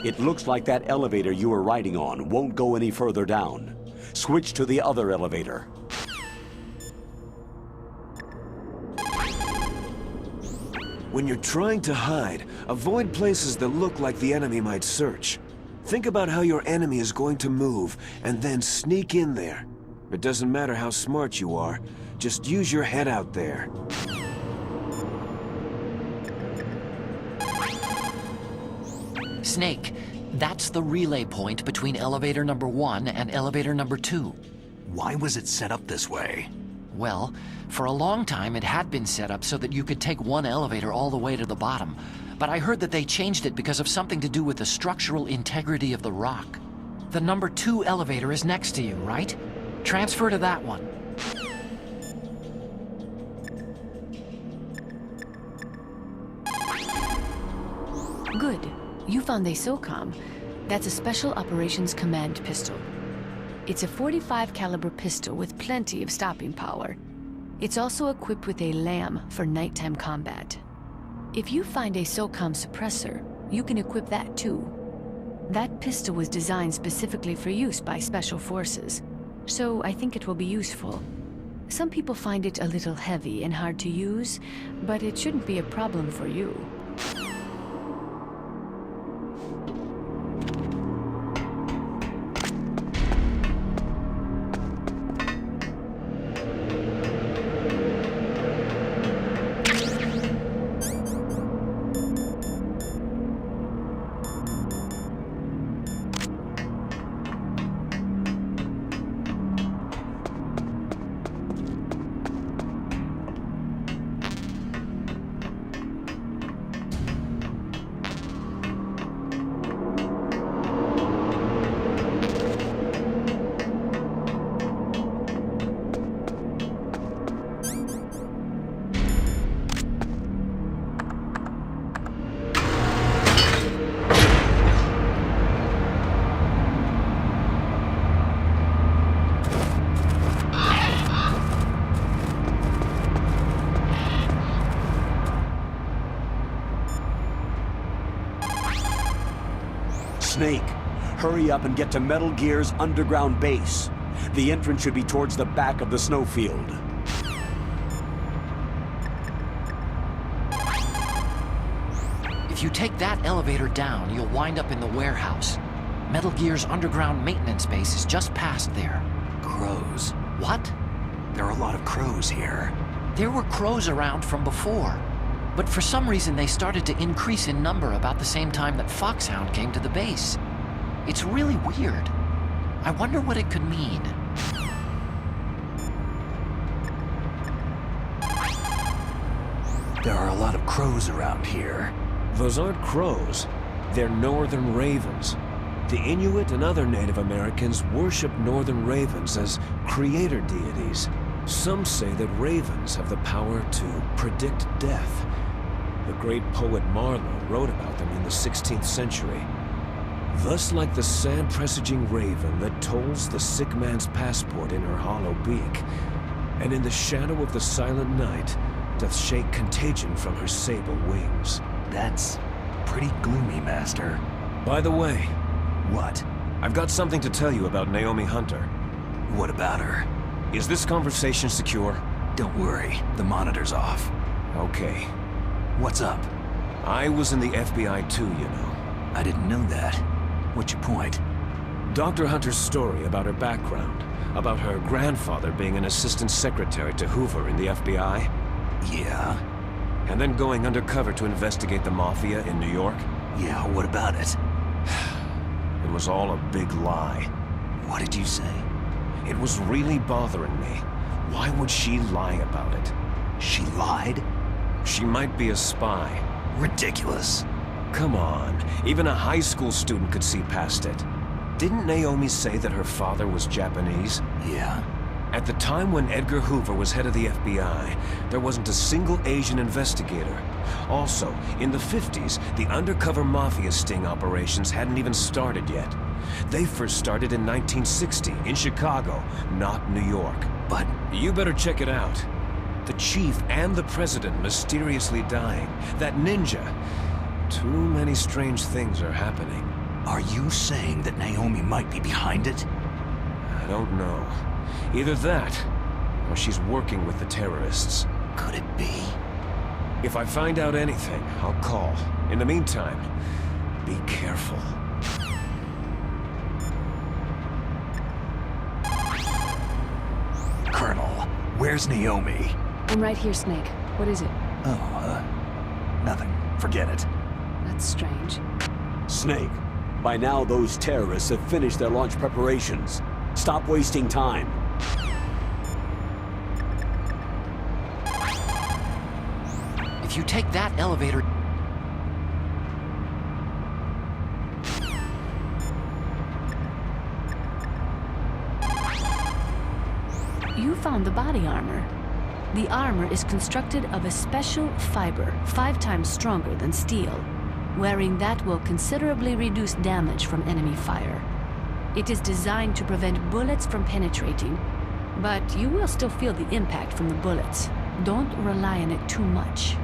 It looks like that elevator you were riding on won't go any further down. Switch to the other elevator. When you're trying to hide, avoid places that look like the enemy might search. Think about how your enemy is going to move, and then sneak in there. It doesn't matter how smart you are, just use your head out there. Snake, that's the relay point between elevator number 1 and elevator number 2. Why was it set up this way? Well, for a long time it had been set up so that you could take one elevator all the way to the bottom. But I heard that they changed it because of something to do with the structural integrity of the rock. The number 2 elevator is next to you, right? Transfer to that one. Good. You found a SOCOM. That's a Special Operations Command pistol. It's a .45 caliber pistol with plenty of stopping power. It's also equipped with a LAM for nighttime combat. If you find a SOCOM suppressor, you can equip that too. That pistol was designed specifically for use by Special Forces, so I think it will be useful. Some people find it a little heavy and hard to use, but it shouldn't be a problem for you. Snake, hurry up and get to Metal Gear's underground base. The entrance should be towards the back of the snowfield. If you take that elevator down, you'll wind up in the warehouse. Metal Gear's underground maintenance base is just past there. Crows. What? There are a lot of crows here. There were crows around from before, but for some reason they started to increase in number about the same time that Foxhound came to the base. It's really weird. I wonder what it could mean. There are a lot of crows around here. Those aren't crows. They're northern ravens. The Inuit and other Native Americans worship northern ravens as creator deities. Some say that ravens have the power to predict death. The great poet Marlowe wrote about them in the 16th century. Thus like the sad presaging raven that tolls the sick man's passport in her hollow beak, and in the shadow of the silent night doth shake contagion from her sable wings. That's pretty gloomy, Master. By the way, What? I've got something to tell you about Naomi Hunter. What about her? Is this conversation secure? Don't worry, the monitor's off. Okay. What's up? I was in the FBI too, you know. I didn't know that. What's your point? Dr. Hunter's story about her background, about her grandfather being an assistant secretary to Hoover in the FBI, Yeah? and then going undercover to investigate the Mafia in New York. Yeah, what about it? It was all a big lie. What did you say? It was really bothering me. Why would she lie about it? She lied? She might be a spy. Ridiculous. Come on, even a high school student could see past it. Didn't Naomi say that her father was Japanese? Yeah? At the time when Edgar Hoover was head of the FBI, there wasn't a single Asian investigator. Also, in the 50s, the undercover mafia sting operations hadn't even started yet. They first started in 1960, in Chicago, not New York. But You better check it out. The chief and the president mysteriously dying. That ninja. Too many strange things are happening. Are you saying that Naomi might be behind it? I don't know. Either that, or she's working with the terrorists. Could it be? If I find out anything, I'll call. In the meantime, be careful. Colonel, where's Naomi? I'm right here, Snake. What is it? Oh, nothing. Forget it. That's strange. Snake, by now those terrorists have finished their launch preparations. Stop wasting time. If you take that elevator... You found the body armor. The armor is constructed of a special fiber, 5 times stronger than steel. Wearing that will considerably reduce damage from enemy fire. It is designed to prevent bullets from penetrating, but you will still feel the impact from the bullets. Don't rely on it too much.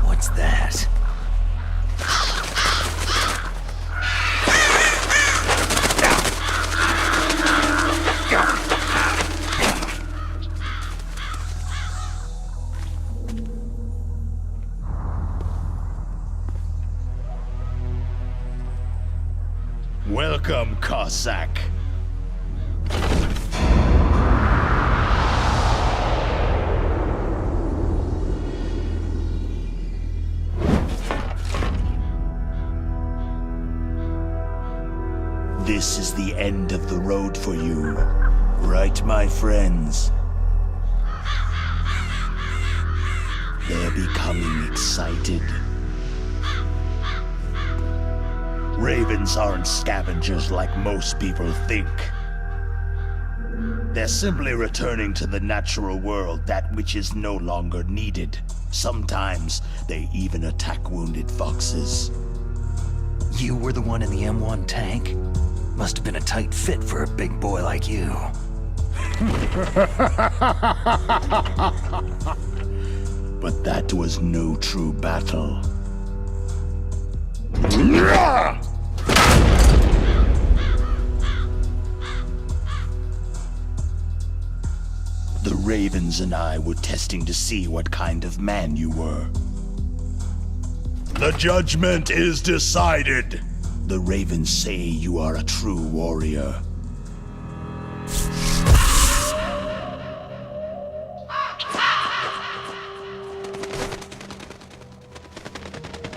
What's that? Welcome, Cossack. This is the end of the road for you, right, my friends? They're becoming excited. Ravens aren't scavengers like most people think. They're simply returning to the natural world, that which is no longer needed. Sometimes they even attack wounded foxes. You were the one in the M1 tank? Must have been a tight fit for a big boy like you. But that was no true battle. The Ravens and I were testing to see what kind of man you were. The judgment is decided. The Ravens say you are a true warrior.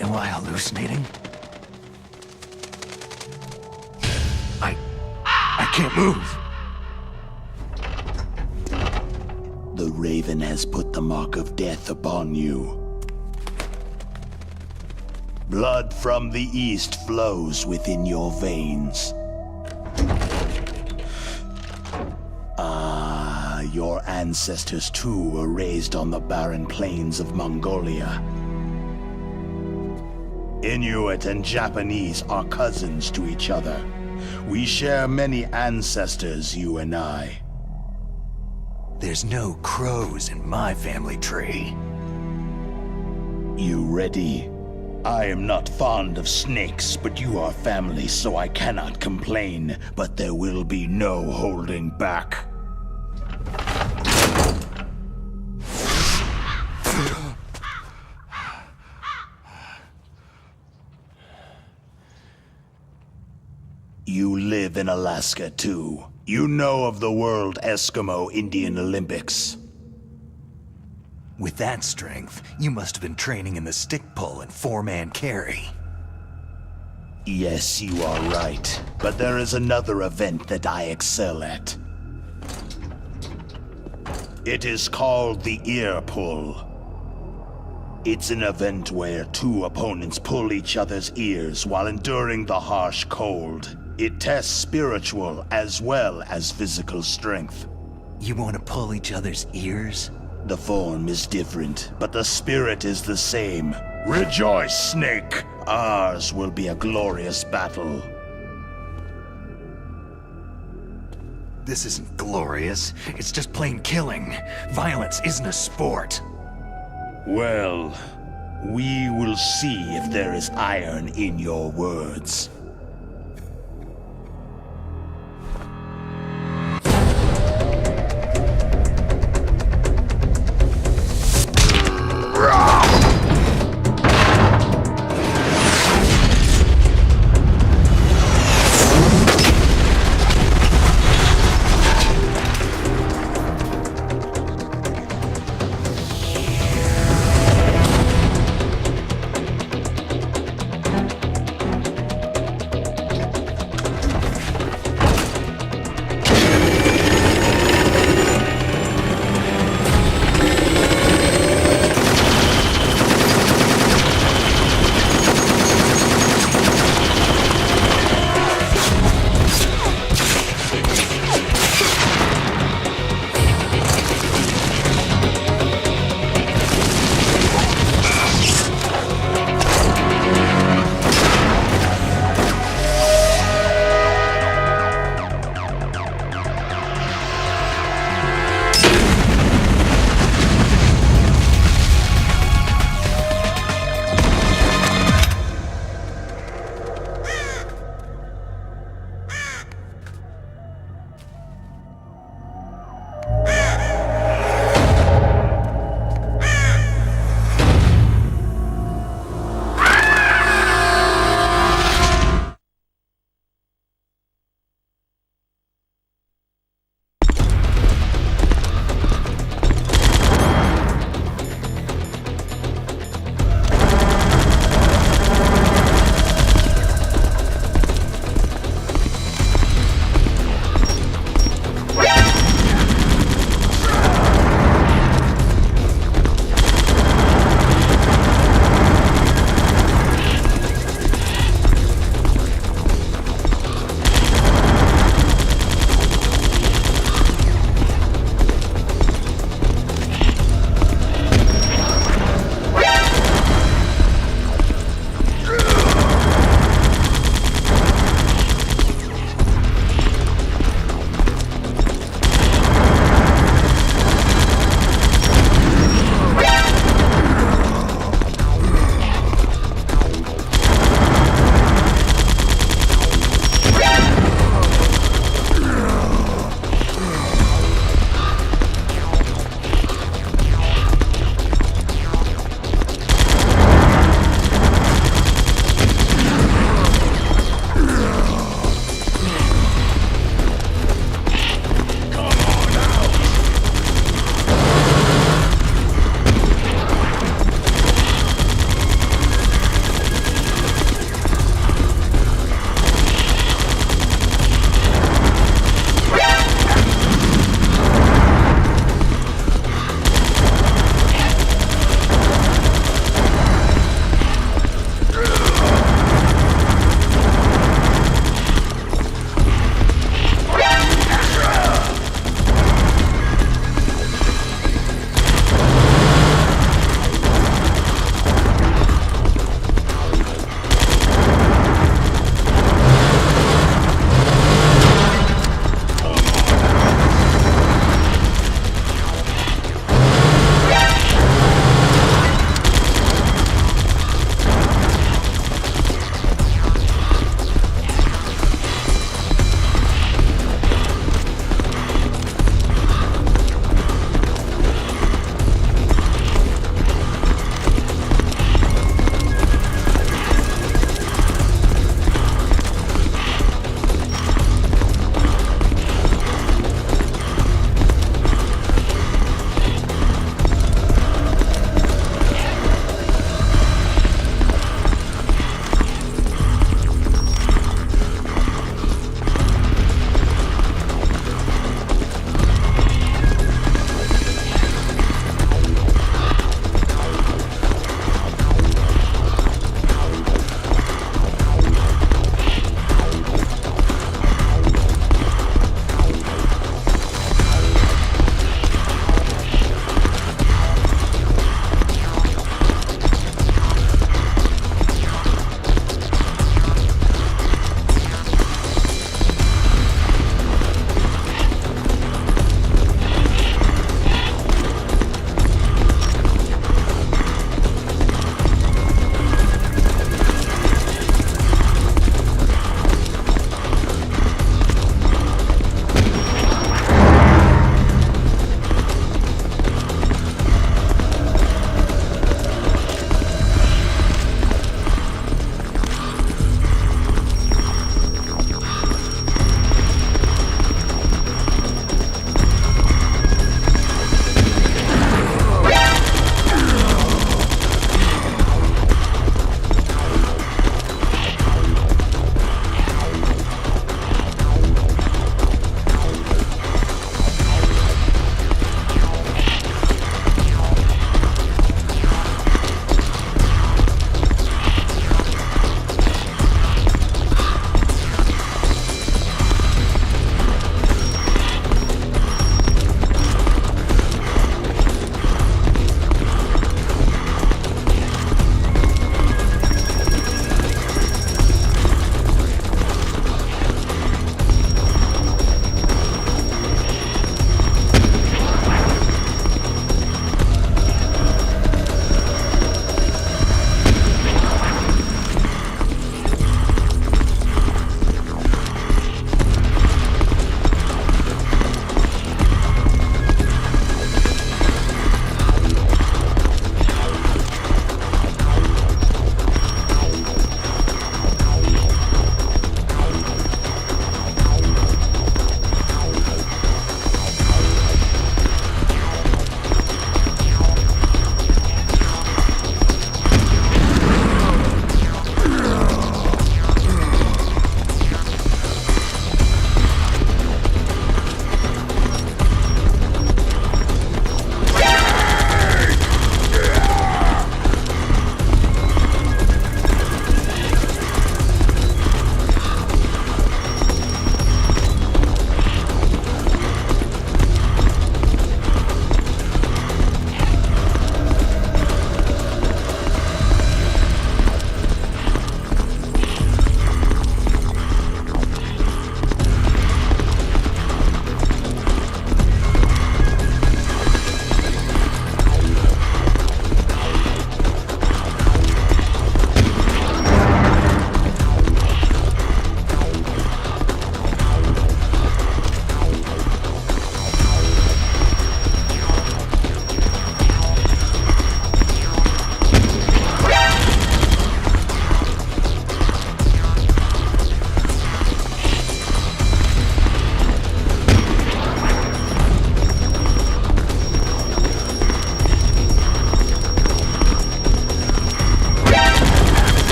Am I hallucinating? I can't move. The Raven has put the mark of death upon you. Blood from the east flows within your veins. Your ancestors too were raised on the barren plains of Mongolia. Inuit and Japanese are cousins to each other. We share many ancestors, you and I. There's no crows in my family tree. You ready? I am not fond of snakes, but you are family, so I cannot complain. But there will be no holding back. You live in Alaska, too. You know of the World Eskimo Indian Olympics. With that strength, you must have been training in the stick pull and four-man carry. Yes, you are right. But there is another event that I excel at. It is called the ear pull. It's an event where two opponents pull each other's ears while enduring the harsh cold. It tests spiritual as well as physical strength. You want to pull each other's ears? The form is different, but the spirit is the same. Rejoice, Snake! Ours will be a glorious battle. This isn't glorious. It's just plain killing. Violence isn't a sport. Well, we will see if there is iron in your words.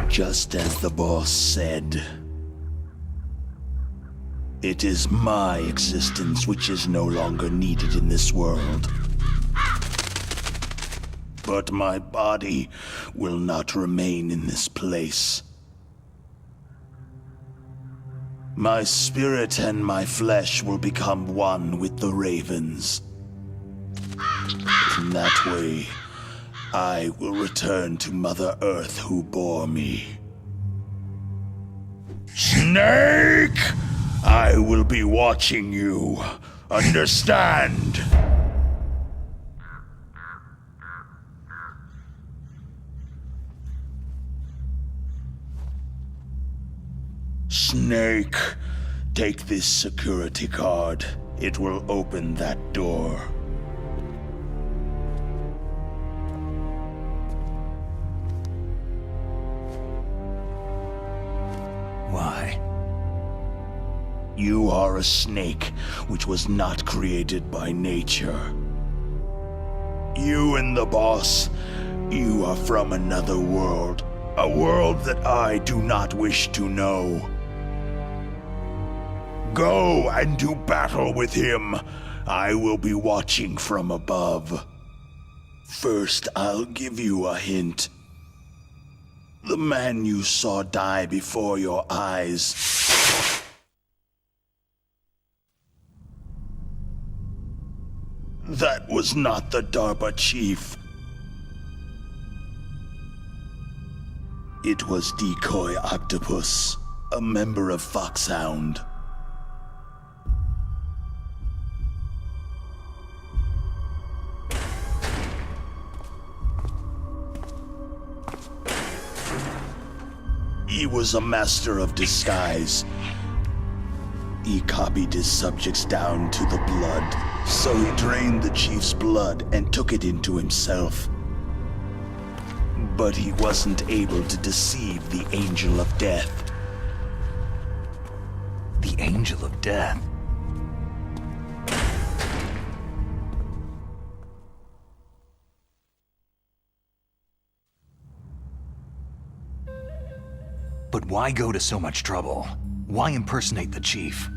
Just as the boss said, it is my existence which is no longer needed in this world. But my body will not remain in this place. My spirit and my flesh will become one with the ravens. In that way, I will return to Mother Earth who bore me. Snake! I will be watching you. Understand? Snake, take this security card. It will open that door. Why? You are a snake which was not created by nature. You and the boss, you are from another world. A world that I do not wish to know. Go and do battle with him. I will be watching from above. First, I'll give you a hint. The man you saw die before your eyes. That was not the DARPA chief. It was Decoy Octopus, a member of Foxhound. He was a master of disguise. He copied his subjects down to the blood, so he drained the chief's blood and took it into himself. But he wasn't able to deceive the Angel of Death. The Angel of Death? But why go to so much trouble? Why impersonate the chief?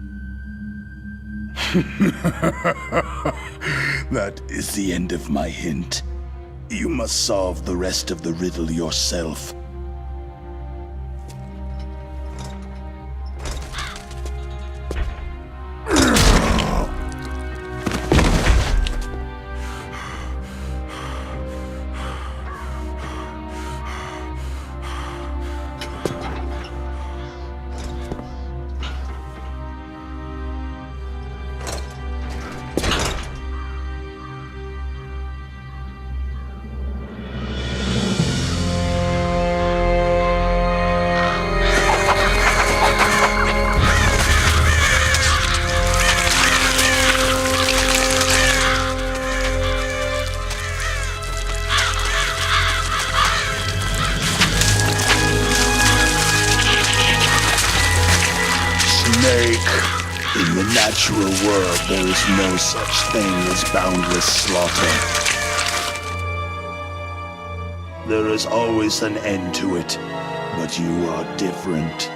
That is the end of my hint. You must solve the rest of the riddle yourself. In the natural world, there is no such thing as boundless slaughter. There is always an end to it, but you are different.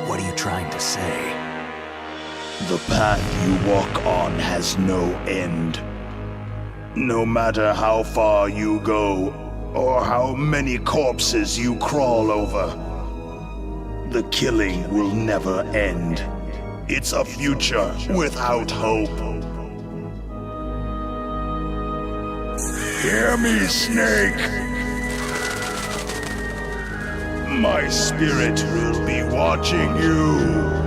What are you trying to say? The path you walk on has no end. No matter how far you go, or how many corpses you crawl over, the killing will never end. It's a future without hope. Hear me, Snake. My spirit will be watching you.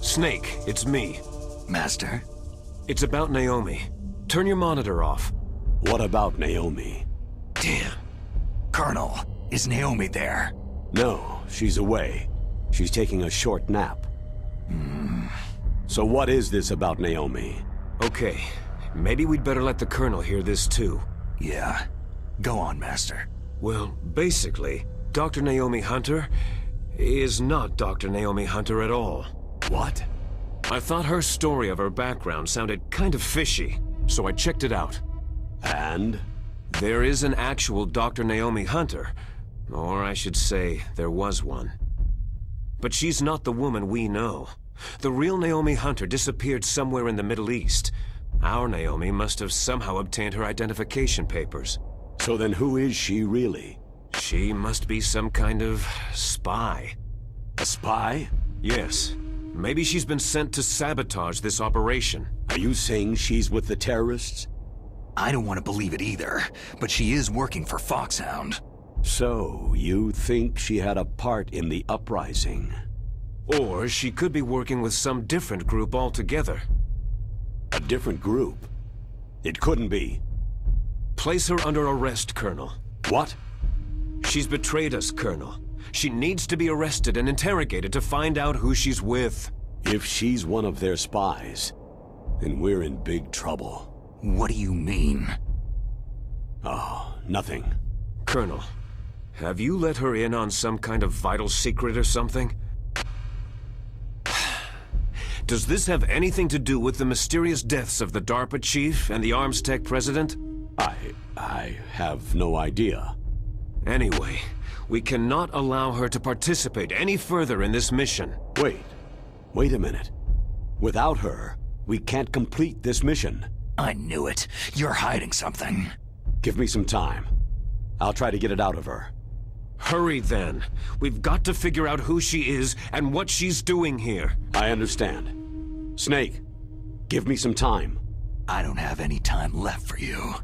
Snake, it's me. Master? It's about Naomi. Turn your monitor off. What about Naomi? Damn. Colonel, is Naomi there? No, she's away. She's taking a short nap. So what is this about Naomi? Okay, maybe we'd better let the Colonel hear this too. Yeah. Go on, Master. Well, basically, Dr. Naomi Hunter is not Dr. Naomi Hunter at all. What? I thought her story of her background sounded kind of fishy, so I checked it out. And? There is an actual Dr. Naomi Hunter, or I should say, there was one. But she's not the woman we know. The real Naomi Hunter disappeared somewhere in the Middle East. Our Naomi must have somehow obtained her identification papers. So then who is she really? She must be some kind of spy. A spy? Yes. Maybe she's been sent to sabotage this operation. Are you saying she's with the terrorists? I don't want to believe it either, but she is working for Foxhound. So, you think she had a part in the uprising? Or she could be working with some different group altogether. A different group? It couldn't be. Place her under arrest, Colonel. What? She's betrayed us, Colonel. She needs to be arrested and interrogated to find out who she's with. If she's one of their spies, then we're in big trouble. What do you mean? Oh, nothing. Colonel, have you let her in on some kind of vital secret or something? Does this have anything to do with the mysterious deaths of the DARPA chief and the arms tech president? I have no idea. Anyway, we cannot allow her to participate any further in this mission. Wait a minute. Without her, we can't complete this mission. I knew it. You're hiding something. Give me some time. I'll try to get it out of her. Hurry then. We've got to figure out who she is and what she's doing here. I understand. Snake, give me some time. I don't have any time left for you.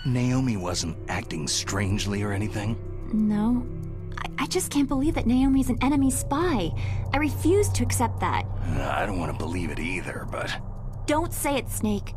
Naomi wasn't acting strangely or anything? No. I just can't believe that Naomi's an enemy spy. I refuse to accept that. I don't want to believe it either, but... Don't say it, Snake.